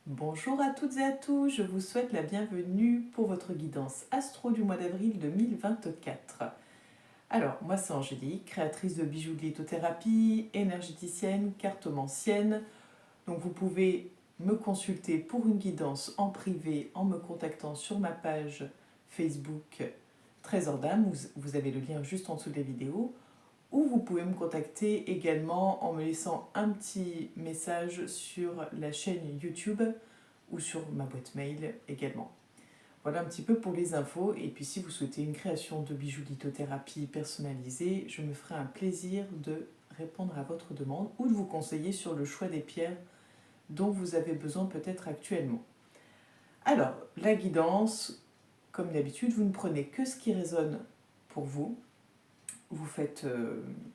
Bonjour à toutes et à tous, je vous souhaite la bienvenue pour votre guidance astro du mois d'avril 2024. Alors, moi c'est Angélique, créatrice de bijoux de lithothérapie, énergéticienne, cartomancienne. Donc vous pouvez me consulter pour une guidance en privé en me contactant sur ma page Facebook Trésor d'âme, vous avez le lien juste en dessous de la vidéo. Ou vous pouvez me contacter également en me laissant un petit message sur la chaîne YouTube ou sur ma boîte mail également. Voilà un petit peu pour les infos. Et puis si vous souhaitez une création de bijoux lithothérapie personnalisée, je me ferai un plaisir de répondre à votre demande ou de vous conseiller sur le choix des pierres dont vous avez besoin peut-être actuellement. Alors, la guidance, comme d'habitude, vous ne prenez que ce qui résonne pour vous. Vous faites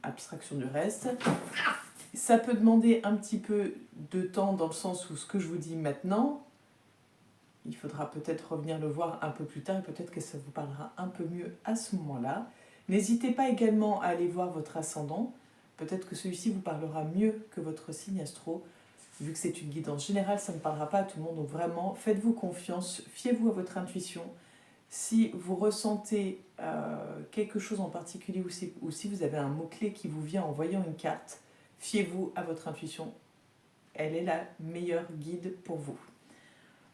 abstraction du reste. Ça peut demander un petit peu de temps dans le sens où ce que je vous dis maintenant, il faudra peut-être revenir le voir un peu plus tard et peut-être que ça vous parlera un peu mieux à ce moment-là. N'hésitez pas également à aller voir votre ascendant. Peut-être que celui-ci vous parlera mieux que votre signe astro. Vu que c'est une guidance générale, ça ne parlera pas à tout le monde. Donc vraiment, faites-vous confiance, fiez-vous à votre intuition. Si vous ressentez quelque chose en particulier ou si vous avez un mot-clé qui vous vient en voyant une carte, fiez-vous à votre intuition. Elle est la meilleure guide pour vous.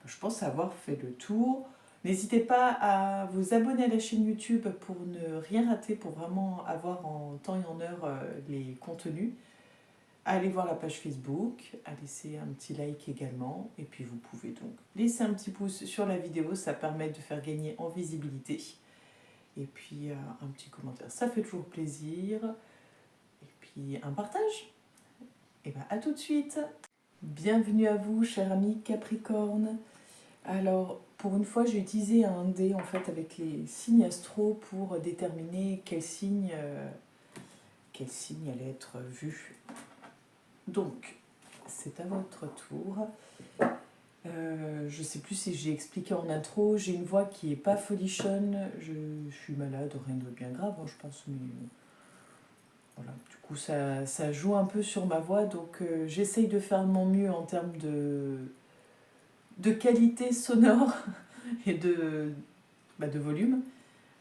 Je pense avoir fait le tour. N'hésitez pas à vous abonner à la chaîne YouTube pour ne rien rater, pour vraiment avoir en temps et en heure les contenus. Allez voir la page Facebook, à laisser un petit like également. Et puis vous pouvez donc laisser un petit pouce sur la vidéo, ça permet de faire gagner en visibilité. Et puis un petit commentaire, ça fait toujours plaisir. Et puis un partage. Et bien à tout de suite. Bienvenue à vous, chers amis Capricorne. Alors, pour une fois, j'ai utilisé un dé en fait avec les signes astro pour déterminer quel signe allait être vu. Donc, c'est à votre tour. Je ne sais plus si j'ai expliqué en intro, j'ai une voix qui n'est pas folichonne, je suis malade, rien de bien grave, je pense, mais voilà. Du coup, ça joue un peu sur ma voix, donc j'essaye de faire de mon mieux en termes de qualité sonore et de volume.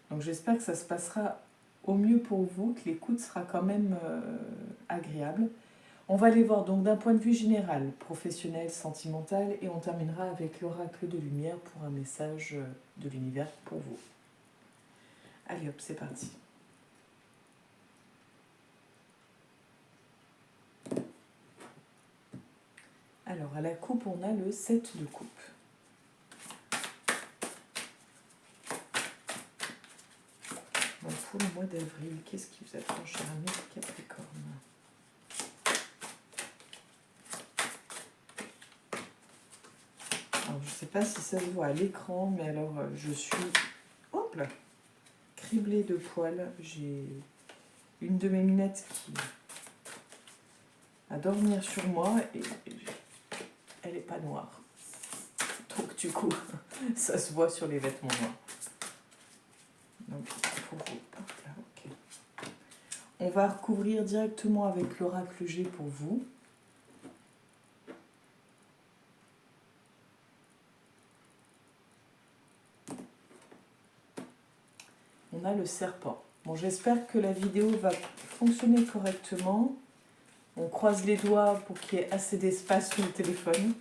Donc j'espère que ça se passera au mieux pour vous, que l'écoute sera quand même agréable. On va aller voir donc d'un point de vue général, professionnel, sentimental, et on terminera avec l'oracle de lumière pour un message de l'univers pour vous. Allez hop, c'est parti. Alors à la coupe, on a le 7 de coupe. Bon, pour le mois d'avril, qu'est-ce qui vous attend, cher ami Capricorne ? Alors, je ne sais pas si ça se voit à l'écran, mais alors je suis hop là, criblée de poils. J'ai une de mes minettes qui va dormir sur moi et elle n'est pas noire. Donc du coup, ça se voit sur les vêtements noirs. Donc pour vous, hop là, ok. On va recouvrir directement avec l'oracle G pour vous. On a le serpent. Bon, j'espère que la vidéo va fonctionner correctement. On croise les doigts pour qu'il y ait assez d'espace sur le téléphone.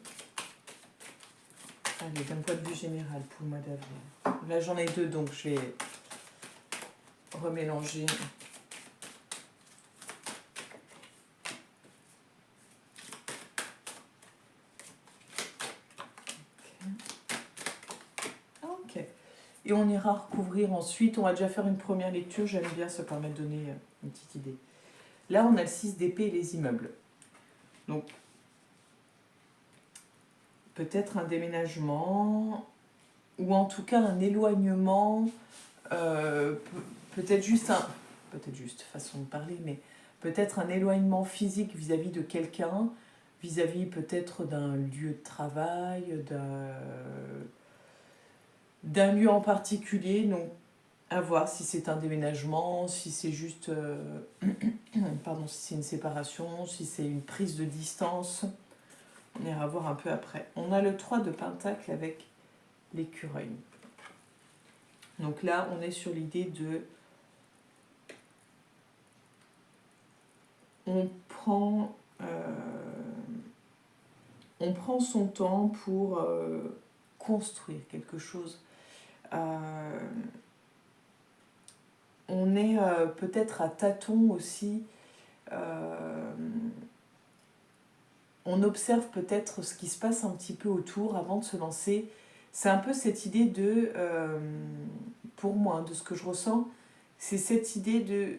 Allez, d'un point de vue général pour le mois d'avril. Là, j'en ai deux, donc je vais remélanger. Ok. Et on ira recouvrir ensuite. On va déjà faire une première lecture. J'aime bien, ça permet de donner une petite idée. Là, on a le 6 d'épée et les immeubles. Donc, peut-être un déménagement, ou en tout cas un éloignement, peut-être juste, façon de parler, mais peut-être un éloignement physique vis-à-vis de quelqu'un, vis-à-vis peut-être d'un lieu de travail, d'un lieu en particulier. Donc, à voir si c'est un déménagement, si c'est juste, si c'est une séparation, si c'est une prise de distance. On ira voir un peu après. On a le 3 de Pentacle avec l'écureuil. Donc là, on est sur l'idée de... On prend son temps pour construire quelque chose. On est peut-être à tâtons aussi. On observe peut-être ce qui se passe un petit peu autour avant de se lancer. C'est un peu cette idée de, pour moi, de ce que je ressens, c'est cette idée de,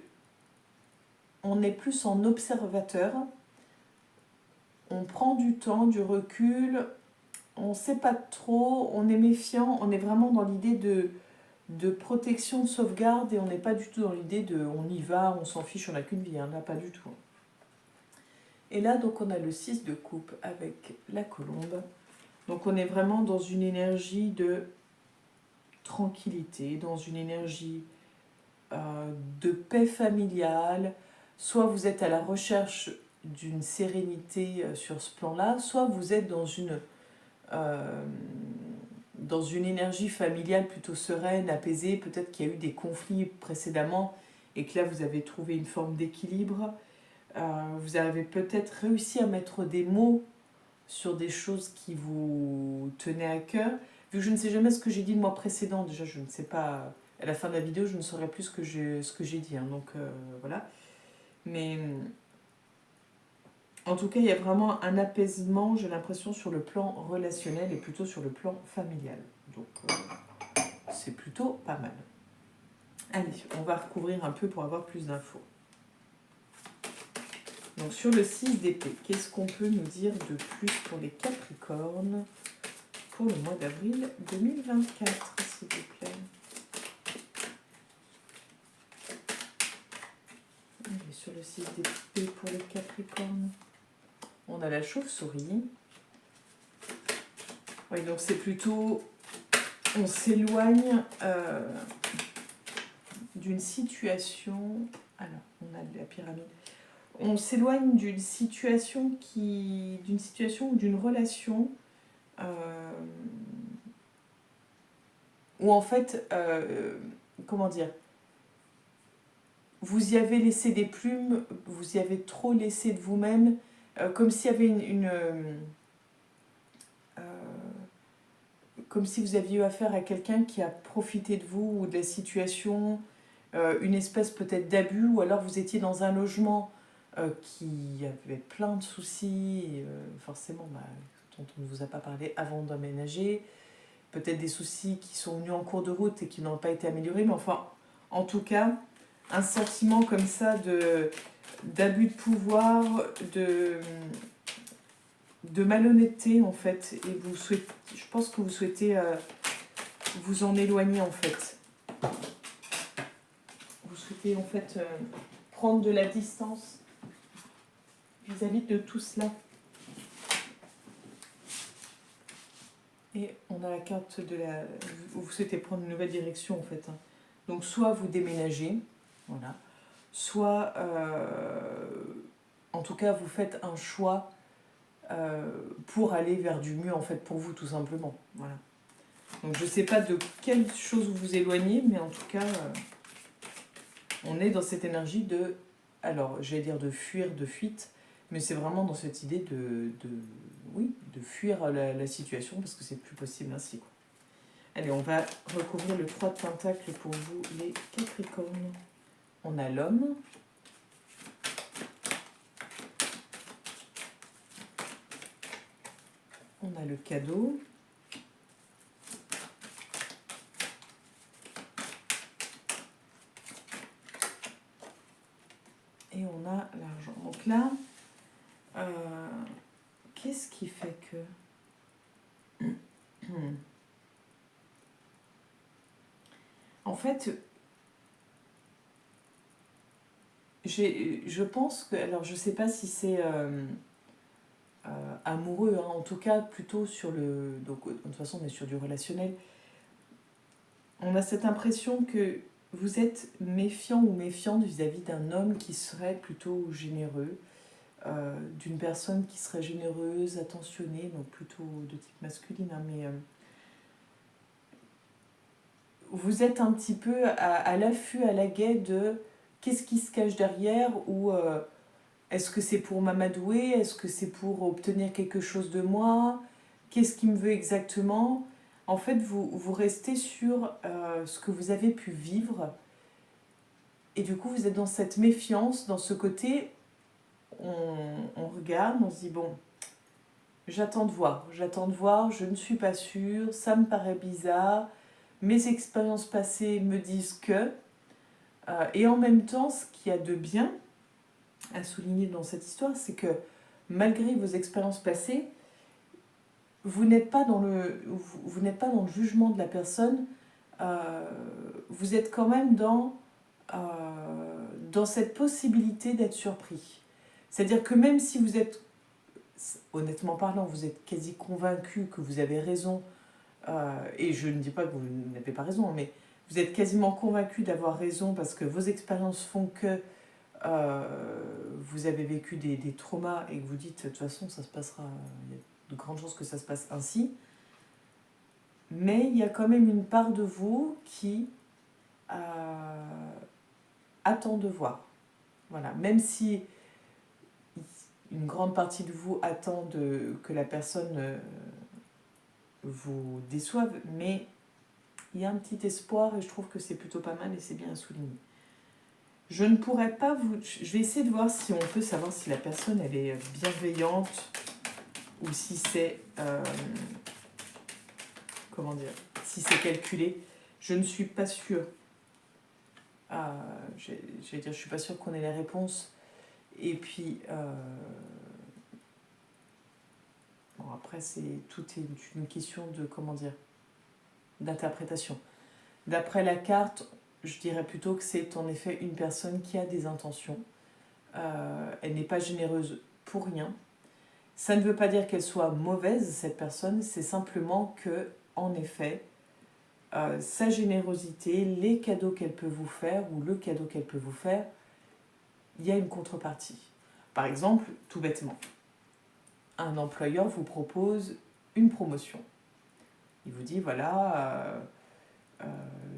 on est plus en observateur, on prend du temps, du recul, on ne sait pas trop, on est méfiant, on est vraiment dans l'idée de protection, de sauvegarde, et on n'est pas du tout dans l'idée de on y va, on s'en fiche, on n'a qu'une vie, hein, là pas du tout. Et là, donc, on a le 6 de coupe avec la colombe. Donc, on est vraiment dans une énergie de tranquillité, dans une énergie de paix familiale. Soit vous êtes à la recherche d'une sérénité sur ce plan-là, soit vous êtes dans une énergie familiale plutôt sereine, apaisée. Peut-être qu'il y a eu des conflits précédemment et que là, vous avez trouvé une forme d'équilibre. Vous avez peut-être réussi à mettre des mots sur des choses qui vous tenaient à cœur. Vu que je ne sais jamais ce que j'ai dit le mois précédent, déjà je ne sais pas, à la fin de la vidéo je ne saurais plus ce que j'ai dit, hein, donc voilà. Mais en tout cas il y a vraiment un apaisement, j'ai l'impression, sur le plan relationnel et plutôt sur le plan familial. Donc c'est plutôt pas mal. Allez, on va recouvrir un peu pour avoir plus d'infos. Donc sur le 6 d'épée, qu'est-ce qu'on peut nous dire de plus pour les Capricornes pour le mois d'avril 2024, s'il vous plaît? Et sur le 6 d'épée pour les Capricornes, on a la chauve-souris. Oui, donc c'est plutôt... On s'éloigne d'une situation... Alors, on a la pyramide. On s'éloigne d'une situation ou d'une relation où en fait, comment dire, vous y avez laissé des plumes, vous y avez trop laissé de vous-même, comme s'il y avait comme si vous aviez eu affaire à quelqu'un qui a profité de vous ou de la situation, une espèce peut-être d'abus, ou alors vous étiez dans un logement qui avait plein de soucis, forcément, dont on ne vous a pas parlé avant d'emménager, peut-être des soucis qui sont venus en cours de route et qui n'ont pas été améliorés, mais enfin, en tout cas, un sentiment comme ça d'abus de pouvoir, de malhonnêteté en fait, et je pense que vous souhaitez vous en éloigner en fait. Vous souhaitez en fait prendre de la distance vis-à-vis de tout cela. Et on a la carte de la... Vous souhaitez prendre une nouvelle direction en fait. Donc soit vous déménagez, voilà, soit en tout cas vous faites un choix pour aller vers du mieux en fait pour vous tout simplement. Voilà. Donc je ne sais pas de quelle chose vous vous éloignez, mais en tout cas on est dans cette énergie de, alors j'allais dire de fuir, de fuite, mais c'est vraiment dans cette idée de fuir la situation parce que c'est plus possible ainsi, quoi. Allez, on va recouvrir le 3 de Pentacle pour vous les Capricornes. On a l'homme. On a le cadeau. Et on a l'argent. Donc là, qu'est-ce qui fait que... En fait, je pense que... Alors, je ne sais pas si c'est amoureux, hein, en tout cas, plutôt sur le... Donc, de toute façon, on est sur du relationnel. On a cette impression que vous êtes méfiant ou méfiante vis-à-vis d'un homme qui serait plutôt généreux, d'une personne qui serait généreuse, attentionnée, donc plutôt de type masculine, hein, mais vous êtes un petit peu à l'affût, à la guet de qu'est-ce qui se cache derrière, ou est-ce que c'est pour m'amadouer, est-ce que c'est pour obtenir quelque chose de moi, qu'est-ce qu'il me veut exactement. En fait, vous restez sur ce que vous avez pu vivre, et du coup vous êtes dans cette méfiance, dans ce côté, on regarde, on se dit bon, j'attends de voir, je ne suis pas sûre, ça me paraît bizarre, mes expériences passées me disent que... et en même temps, ce qu'il y a de bien à souligner dans cette histoire, c'est que malgré vos expériences passées, vous n'êtes pas dans vous n'êtes pas dans le jugement de la personne, vous êtes quand même dans cette possibilité d'être surpris. C'est-à-dire que même si vous êtes, honnêtement parlant, vous êtes quasi convaincu que vous avez raison, et je ne dis pas que vous n'avez pas raison, mais vous êtes quasiment convaincu d'avoir raison parce que vos expériences font que vous avez vécu des traumas et que vous dites de toute façon ça se passera, il y a de grandes chances que ça se passe ainsi. Mais il y a quand même une part de vous qui attend de voir. Voilà. Même si une grande partie de vous attend que la personne vous déçoive, mais il y a un petit espoir et je trouve que c'est plutôt pas mal et c'est bien à souligner. Je ne pourrais pas vous... Je vais essayer de voir si on peut savoir si la personne elle est bienveillante ou si c'est... comment dire, si c'est calculé. Je ne suis pas sûre. Je vais dire, je suis pas sûre qu'on ait les réponses. Et puis, bon, après, tout est une question de, comment dire, d'interprétation. D'après la carte, je dirais plutôt que c'est en effet une personne qui a des intentions. Elle n'est pas généreuse pour rien. Ça ne veut pas dire qu'elle soit mauvaise, cette personne, c'est simplement que, en effet, sa générosité, les cadeaux qu'elle peut vous faire, ou le cadeau qu'elle peut vous faire, il y a une contrepartie. Par exemple, tout bêtement, un employeur vous propose une promotion. Il vous dit, voilà,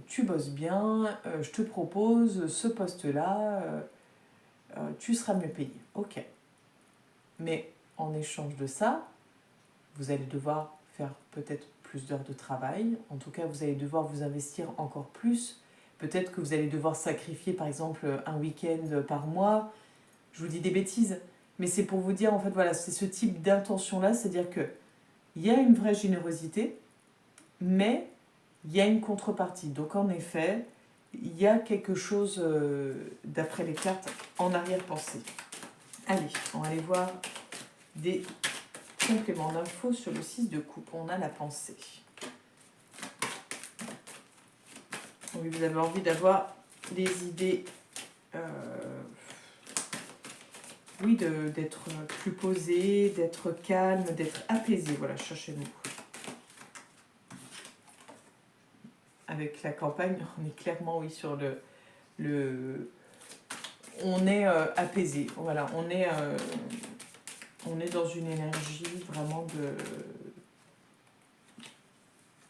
tu bosses bien, je te propose ce poste-là, tu seras mieux payé. Ok. Mais en échange de ça, vous allez devoir faire peut-être plus d'heures de travail. En tout cas, vous allez devoir vous investir encore plus. Peut-être que vous allez devoir sacrifier, par exemple, un week-end par mois. Je vous dis des bêtises, mais c'est pour vous dire, en fait, voilà, c'est ce type d'intention-là, c'est-à-dire que il y a une vraie générosité, mais il y a une contrepartie. Donc, en effet, il y a quelque chose, d'après les cartes, en arrière-pensée. Allez, on va aller voir des compléments d'infos sur le 6 de coupe. On a la pensée. Oui, vous avez envie d'avoir des idées, oui, d'être plus posé, d'être calme, d'être apaisé. Voilà, cherchez-nous. Avec la campagne, on est clairement, oui, sur on est apaisé. Voilà, on est dans une énergie vraiment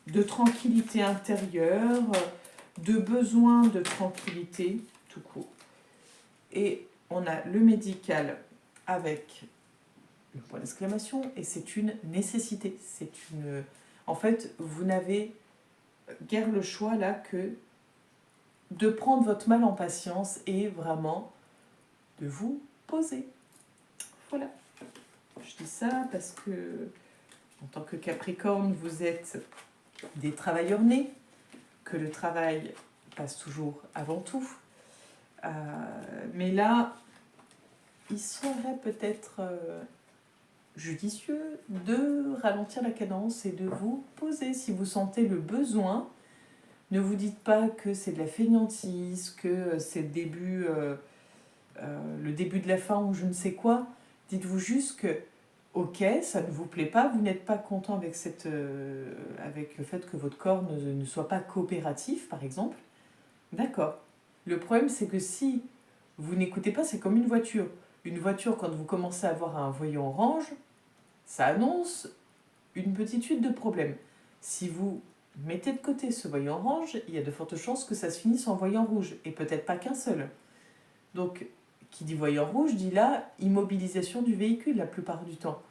de tranquillité intérieure, de besoin de tranquillité, tout court. Et on a le médical avec le point d'exclamation, et c'est une nécessité. En fait, vous n'avez guère le choix là que de prendre votre mal en patience et vraiment de vous poser. Voilà. Je dis ça parce que, en tant que Capricorne, vous êtes des travailleurs nés, que le travail passe toujours avant tout. Mais là, il serait peut-être judicieux de ralentir la cadence et de vous poser. Si vous sentez le besoin, ne vous dites pas que c'est de la fainéantise, que c'est le début de la fin ou je ne sais quoi. Dites-vous juste que, ok, ça ne vous plaît pas, vous n'êtes pas content avec, avec le fait que votre corps ne soit pas coopératif, par exemple. D'accord. Le problème, c'est que si vous n'écoutez pas, c'est comme une voiture. Une voiture, quand vous commencez à avoir un voyant orange, ça annonce une petite fuite de problème. Si vous mettez de côté ce voyant orange, il y a de fortes chances que ça se finisse en voyant rouge, et peut-être pas qu'un seul. Donc, qui dit voyant rouge, dit là immobilisation du véhicule la plupart du temps,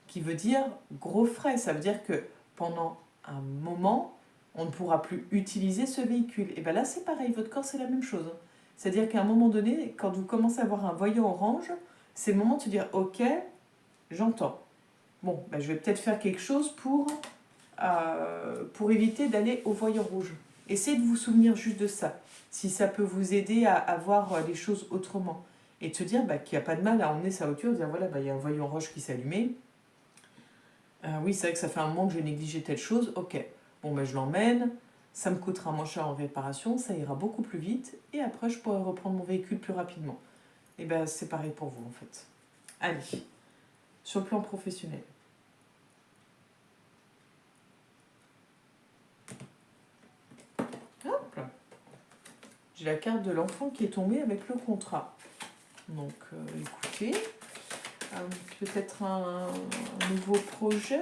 qui veut dire gros frais. Ça veut dire que pendant un moment, on ne pourra plus utiliser ce véhicule. Et bien là, c'est pareil, votre corps, c'est la même chose. C'est-à-dire qu'à un moment donné, quand vous commencez à avoir un voyant orange, c'est le moment de se dire, ok, j'entends. Bon, ben, je vais peut-être faire quelque chose pour éviter d'aller au voyant rouge. Essayez de vous souvenir juste de ça, si ça peut vous aider à voir les choses autrement. Et de se dire qu'il n'y a pas de mal à emmener sa voiture, de dire voilà, il y a un voyant rouge qui s'est allumé. Oui, c'est vrai que ça fait un moment que j'ai négligé telle chose, ok. Bon, je l'emmène, ça me coûtera moins cher en réparation, ça ira beaucoup plus vite, et après je pourrai reprendre mon véhicule plus rapidement. Et bien c'est pareil pour vous en fait. Allez, sur le plan professionnel. Hop. J'ai la carte de l'enfant qui est tombée avec le contrat. Donc écoutez, peut-être un nouveau projet,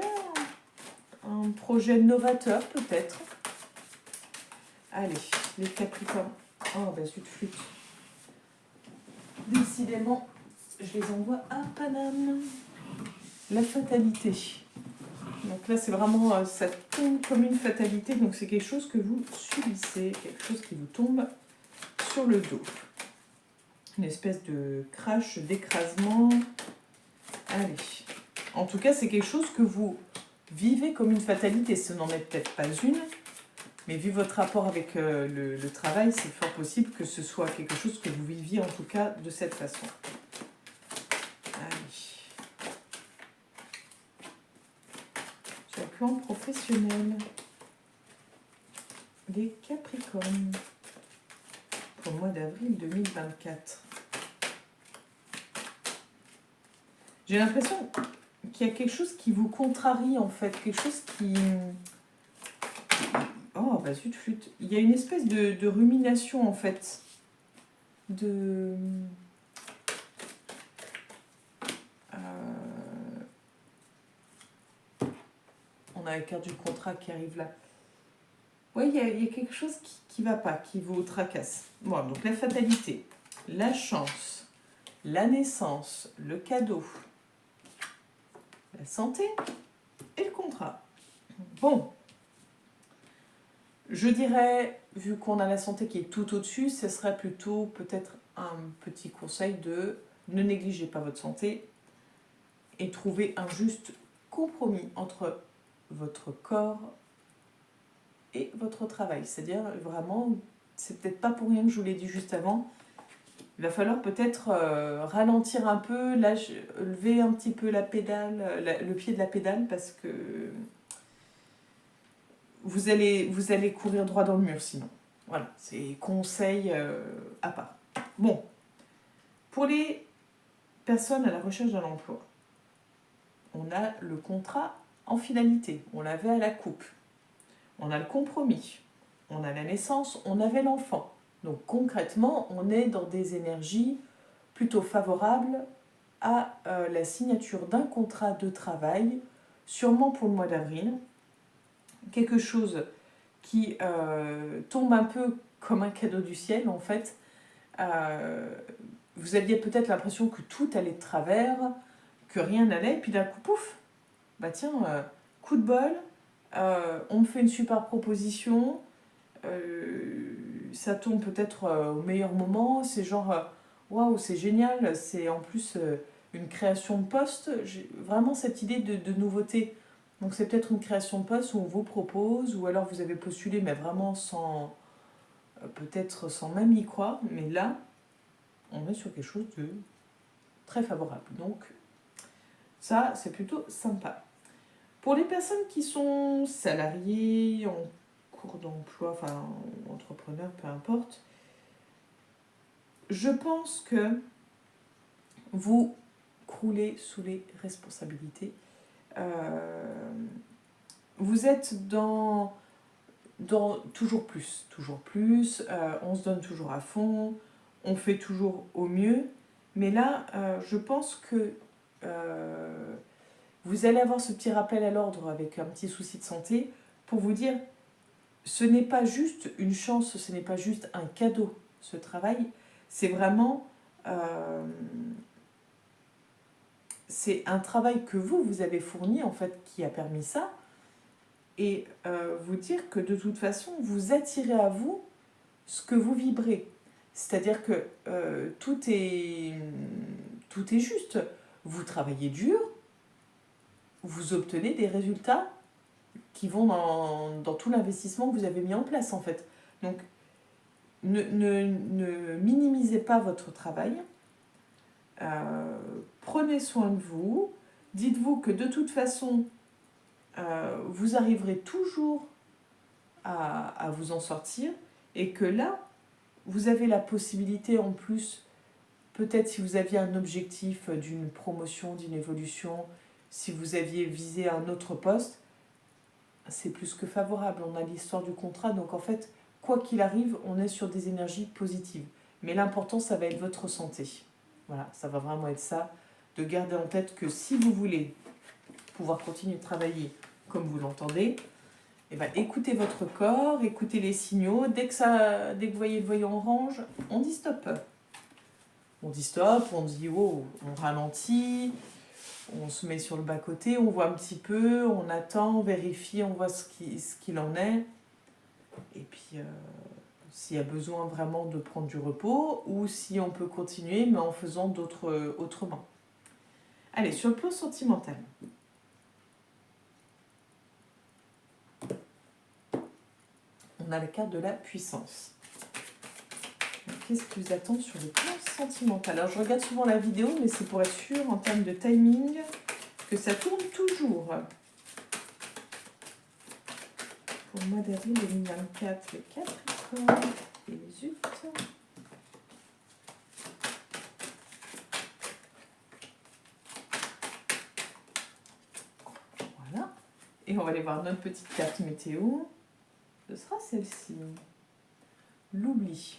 un projet novateur peut-être. Allez, les Capricornes. Oh, zut, flûte. Décidément, je les envoie à Paname. La fatalité. Donc là, c'est vraiment, ça tombe comme une fatalité. Donc c'est quelque chose que vous subissez, quelque chose qui vous tombe sur le dos. Une espèce de crash, d'écrasement. Allez. En tout cas, c'est quelque chose que vous vivez comme une fatalité. Ce n'en est peut-être pas une. Mais vu votre rapport avec le travail, c'est fort possible que ce soit quelque chose que vous viviez en tout cas de cette façon. Allez. Sur le plan professionnel, les Capricornes, pour le mois d'avril 2024. J'ai l'impression qu'il y a quelque chose qui vous contrarie en fait, quelque chose qui... Oh, zut, flûte. Il y a une espèce de rumination, en fait. On a la carte du contrat qui arrive là. Oui, il y a quelque chose qui ne va pas, qui vous tracasse. Bon, donc la fatalité, la chance, la naissance, le cadeau, la santé et le contrat. Bon. Je dirais, vu qu'on a la santé qui est tout au-dessus, ce serait plutôt peut-être un petit conseil de ne négligez pas votre santé et trouver un juste compromis entre votre corps et votre travail. C'est-à-dire vraiment, c'est peut-être pas pour rien que je vous l'ai dit juste avant, il va falloir peut-être ralentir un peu, lever un petit peu la pédale, le pied de la pédale parce que vous allez courir droit dans le mur sinon. Voilà, c'est conseil à part. Bon, pour les personnes à la recherche d'un emploi, on a le contrat en finalité, on l'avait à la coupe. On a le compromis, on a la naissance, on avait l'enfant. Donc concrètement, on est dans des énergies plutôt favorables à la signature d'un contrat de travail, sûrement pour le mois d'avril. Quelque chose qui tombe un peu comme un cadeau du ciel en fait. Vous aviez peut-être l'impression que tout allait de travers, que rien n'allait, puis d'un coup, pouf, tiens, coup de bol, on me fait une super proposition, ça tombe peut-être au meilleur moment, c'est genre, waouh, c'est génial, c'est en plus une création de poste, j'ai vraiment cette idée de nouveauté. Donc c'est peut-être une création de poste où on vous propose, ou alors vous avez postulé, mais vraiment sans, peut-être sans même y croire, mais là, on est sur quelque chose de très favorable. Donc ça, c'est plutôt sympa. Pour les personnes qui sont salariées, en cours d'emploi, enfin entrepreneurs, peu importe, je pense que vous croulez sous les responsabilités. Vous êtes dans toujours plus, on se donne toujours à fond, on fait toujours au mieux, Mais là, je pense que vous allez avoir ce petit rappel à l'ordre avec un petit souci de santé pour vous dire, ce n'est pas juste une chance, ce n'est pas juste un cadeau, ce travail, c'est vraiment... c'est un travail que vous avez fourni, en fait, qui a permis ça, et vous dire que de toute façon, vous attirez à vous ce que vous vibrez. C'est-à-dire que tout est juste. Vous travaillez dur, vous obtenez des résultats qui vont dans tout l'investissement que vous avez mis en place, en fait. Donc, ne minimisez pas votre travail. Prenez soin de vous. Dites-vous que de toute façon, vous arriverez toujours à vous en sortir et que là, vous avez la possibilité en plus, peut-être si vous aviez un objectif d'une promotion, d'une évolution, si vous aviez visé un autre poste, c'est plus que favorable. On a l'histoire du contrat, donc en fait, quoi qu'il arrive, on est sur des énergies positives. Mais l'important, ça va être votre santé. Voilà, ça va vraiment être ça, de garder en tête que si vous voulez pouvoir continuer de travailler comme vous l'entendez, eh ben, écoutez votre corps, écoutez les signaux. Dès que vous voyez le voyant orange, on dit stop. On dit stop, on dit oh, on ralentit, on se met sur le bas-côté, on voit un petit peu, on attend, on vérifie, on voit ce qu'il en est. Et puis, s'il y a besoin vraiment de prendre du repos, ou si on peut continuer, mais en faisant autrement. Allez, sur le plan sentimental. On a la carte de la puissance. Qu'est-ce qui vous attend sur le plan sentimental? Alors, je regarde souvent la vidéo, mais c'est pour être sûr, en termes de timing, que ça tourne toujours. Pour le mois d'avril 2024, les Capricornes et les Zut. Voilà. Et on va aller voir notre petite carte météo. Ce sera celle-ci. L'oubli.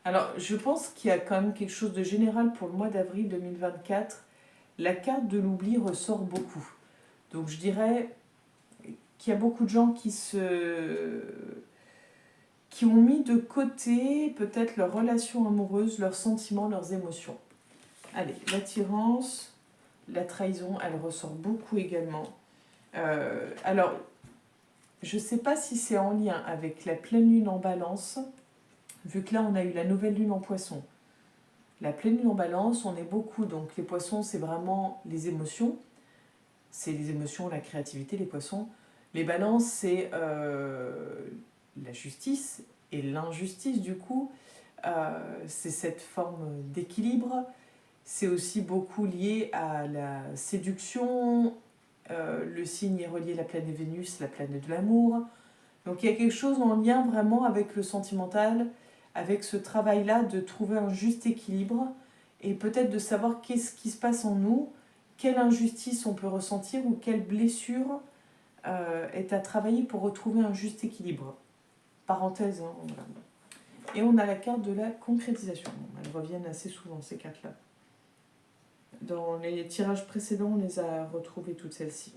Alors, je pense qu'il y a quand même quelque chose de général pour le mois d'avril 2024. La carte de l'oubli ressort beaucoup. Donc, je dirais qu'il y a beaucoup de gens qui ont mis de côté peut-être leur relation amoureuse, leurs sentiments, leurs émotions. Allez, l'attirance, la trahison, elle ressort beaucoup également. Alors, je ne sais pas si c'est en lien avec la pleine lune en balance, vu que là, on a eu la nouvelle lune en poisson. La pleine lune en balance, on est beaucoup, donc les poissons, c'est vraiment les émotions. C'est les émotions, la créativité, les poissons. Les balances, c'est la justice et l'injustice, du coup. C'est cette forme d'équilibre. C'est aussi beaucoup lié à la séduction. Le signe est relié à la planète Vénus, la planète de l'amour. Donc il y a quelque chose en lien vraiment avec le sentimental, avec ce travail-là de trouver un juste équilibre et peut-être de savoir qu'est-ce qui se passe en nous, quelle injustice on peut ressentir ou quelle blessure est à travailler pour retrouver un juste équilibre. Parenthèse, hein, voilà. Et on a la carte de la concrétisation. Elles reviennent assez souvent, ces cartes-là. Dans les tirages précédents, on les a retrouvées toutes celles-ci.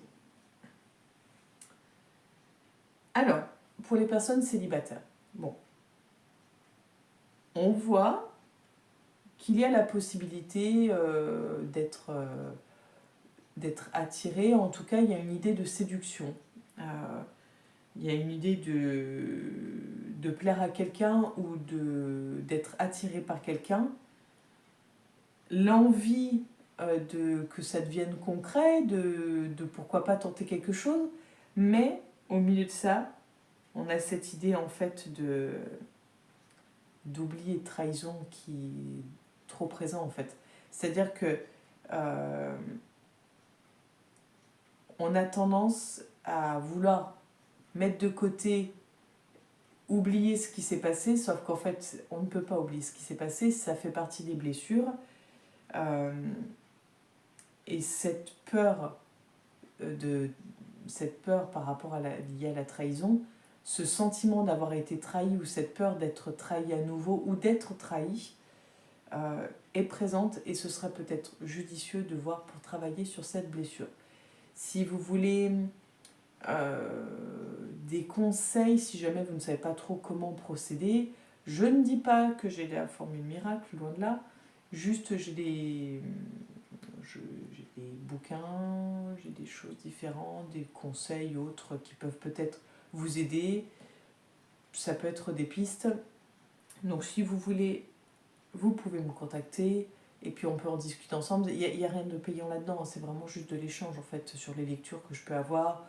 Alors, pour les personnes célibataires, bon, on voit qu'il y a la possibilité d'être attiré. En tout cas, il y a une idée de séduction. Il y a une idée de plaire à quelqu'un ou d'être attiré par quelqu'un. L'envie que ça devienne concret, de pourquoi pas tenter quelque chose, mais au milieu de ça, on a cette idée en fait d'oubli et de trahison qui est trop présent en fait. C'est-à-dire que on a tendance à vouloir mettre de côté, oublier ce qui s'est passé, sauf qu'en fait, on ne peut pas oublier ce qui s'est passé, ça fait partie des blessures. Et cette peur par rapport liée à la trahison, ce sentiment d'avoir été trahi ou cette peur d'être trahi à nouveau ou d'être trahi, est présente et ce serait peut-être judicieux de voir pour travailler sur cette blessure. Si vous voulez des conseils, si jamais vous ne savez pas trop comment procéder, je ne dis pas que j'ai la formule miracle, loin de là, juste j'ai des bouquins, j'ai des choses différentes, des conseils autres qui peuvent peut-être vous aider, ça peut être des pistes. Donc si vous voulez, vous pouvez me contacter et puis on peut en discuter ensemble. Il n'y a rien de payant là-dedans, c'est vraiment juste de l'échange en fait sur les lectures que je peux avoir,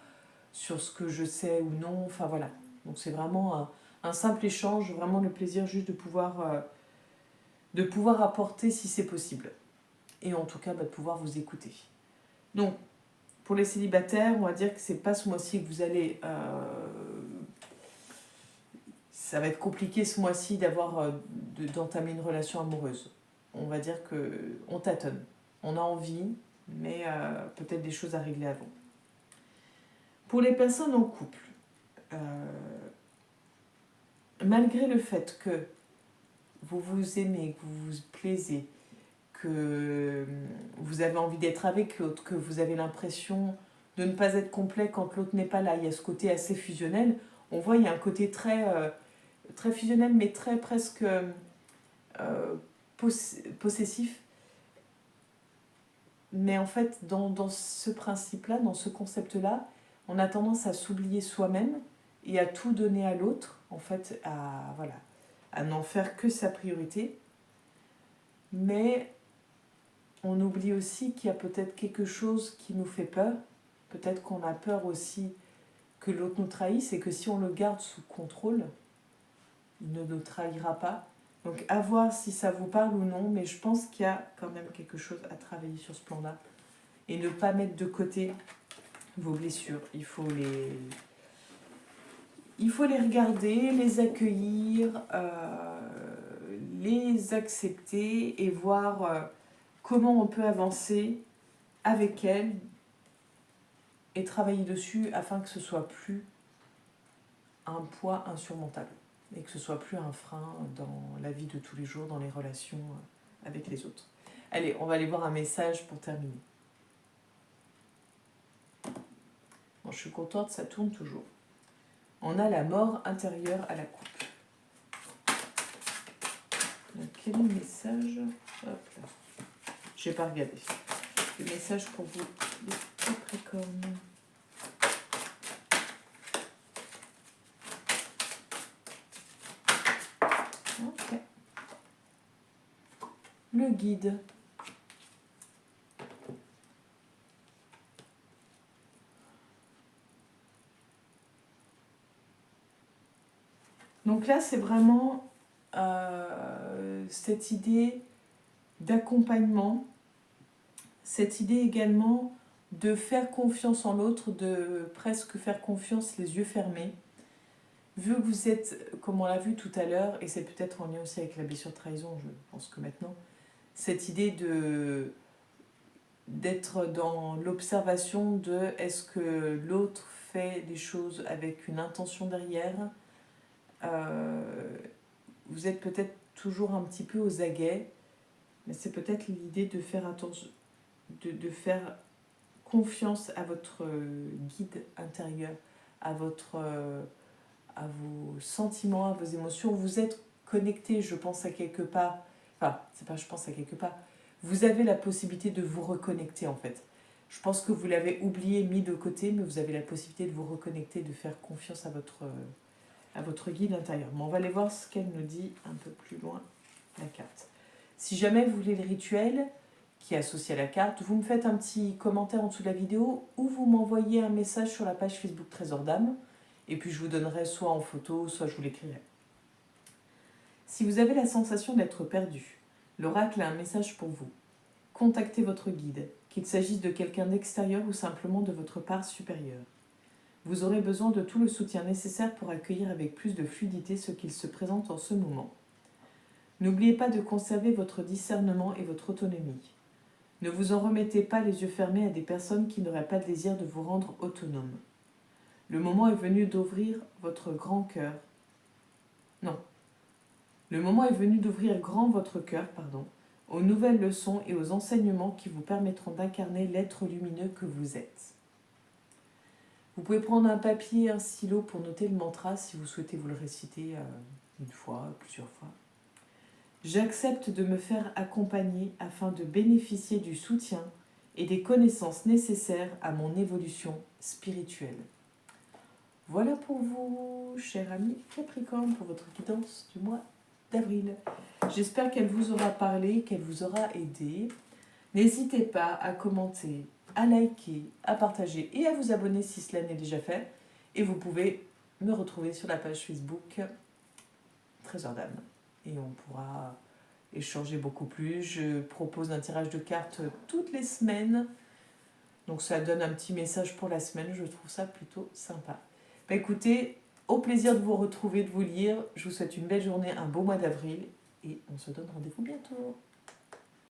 sur ce que je sais ou non, enfin voilà. Donc c'est vraiment un simple échange, vraiment le plaisir juste de pouvoir apporter si c'est possible. Et en tout cas de pouvoir vous écouter. Donc pour les célibataires, on va dire que c'est pas ce mois-ci que vous allez... ça va être compliqué ce mois-ci d'entamer une relation amoureuse. On va dire qu'on tâtonne. On a envie, mais peut-être des choses à régler avant. Pour les personnes en couple, malgré le fait que vous vous aimez, que vous vous plaisez, que vous avez envie d'être avec l'autre, que vous avez l'impression de ne pas être complet quand l'autre n'est pas là, il y a ce côté assez fusionnel. On voit, il y a un côté très fusionnel, mais très presque possessif. Mais en fait, dans ce principe-là, dans ce concept-là, on a tendance à s'oublier soi-même et à tout donner à l'autre, en fait, à n'en faire que sa priorité. Mais on oublie aussi qu'il y a peut-être quelque chose qui nous fait peur. Peut-être qu'on a peur aussi que l'autre nous trahisse et que si on le garde sous contrôle, il ne nous trahira pas. Donc à voir si ça vous parle ou non, mais je pense qu'il y a quand même quelque chose à travailler sur ce plan-là. Et ne pas mettre de côté vos blessures. Il faut les regarder, les accueillir, les accepter et voir comment on peut avancer avec elles et travailler dessus afin que ce soit plus un poids insurmontable et que ce soit plus un frein dans la vie de tous les jours, dans les relations avec les autres. Allez, on va aller voir un message pour terminer. Bon, je suis contente, ça tourne toujours. On a la mort intérieure à la coupe. Donc, quel est le message? Hop là. Je n'ai pas regardé. Le message pour vous, les Capricornes. Ok. Le guide. Donc là, c'est vraiment cette idée d'accompagnement, cette idée également de faire confiance en l'autre, de presque faire confiance les yeux fermés. Vu que vous êtes, comme on l'a vu tout à l'heure, et c'est peut-être en lien aussi avec la blessure de trahison, je pense que maintenant, cette idée d'être dans l'observation de est-ce que l'autre fait des choses avec une intention derrière. Vous êtes peut-être toujours un petit peu aux aguets, mais c'est peut-être l'idée de faire attention, de faire confiance à votre guide intérieur, à vos sentiments, à vos émotions. Vous êtes connecté, je pense, à quelque part. Enfin, c'est pas je pense à quelque part. Vous avez la possibilité de vous reconnecter, en fait. Je pense que vous l'avez oublié, mis de côté, mais vous avez la possibilité de vous reconnecter, de faire confiance à votre guide intérieur. Mais on va aller voir ce qu'elle nous dit un peu plus loin, la carte. Si jamais vous voulez le rituel qui est associé à la carte, vous me faites un petit commentaire en dessous de la vidéo ou vous m'envoyez un message sur la page Facebook Trésor d'âme et puis je vous donnerai soit en photo, soit je vous l'écrirai. Si vous avez la sensation d'être perdu, l'oracle a un message pour vous. Contactez votre guide, qu'il s'agisse de quelqu'un d'extérieur ou simplement de votre part supérieure. Vous aurez besoin de tout le soutien nécessaire pour accueillir avec plus de fluidité ce qu'il se présente en ce moment. N'oubliez pas de conserver votre discernement et votre autonomie. Ne vous en remettez pas les yeux fermés à des personnes qui n'auraient pas le désir de vous rendre autonome. Le moment est venu d'ouvrir votre grand cœur. Non. Le moment est venu d'ouvrir grand votre cœur, aux nouvelles leçons et aux enseignements qui vous permettront d'incarner l'être lumineux que vous êtes. Vous pouvez prendre un papier et un stylo pour noter le mantra si vous souhaitez vous le réciter une fois, plusieurs fois. J'accepte de me faire accompagner afin de bénéficier du soutien et des connaissances nécessaires à mon évolution spirituelle. Voilà pour vous, chers amis Capricorne, pour votre guidance du mois d'avril. J'espère qu'elle vous aura parlé, qu'elle vous aura aidé. N'hésitez pas à commenter, à liker, à partager et à vous abonner si cela n'est déjà fait. Et vous pouvez me retrouver sur la page Facebook Trésor d'âme. Et on pourra échanger beaucoup plus. Je propose un tirage de cartes toutes les semaines. Donc ça donne un petit message pour la semaine. Je trouve ça plutôt sympa. Écoutez, au plaisir de vous retrouver, de vous lire. Je vous souhaite une belle journée, un beau mois d'avril. Et on se donne rendez-vous bientôt.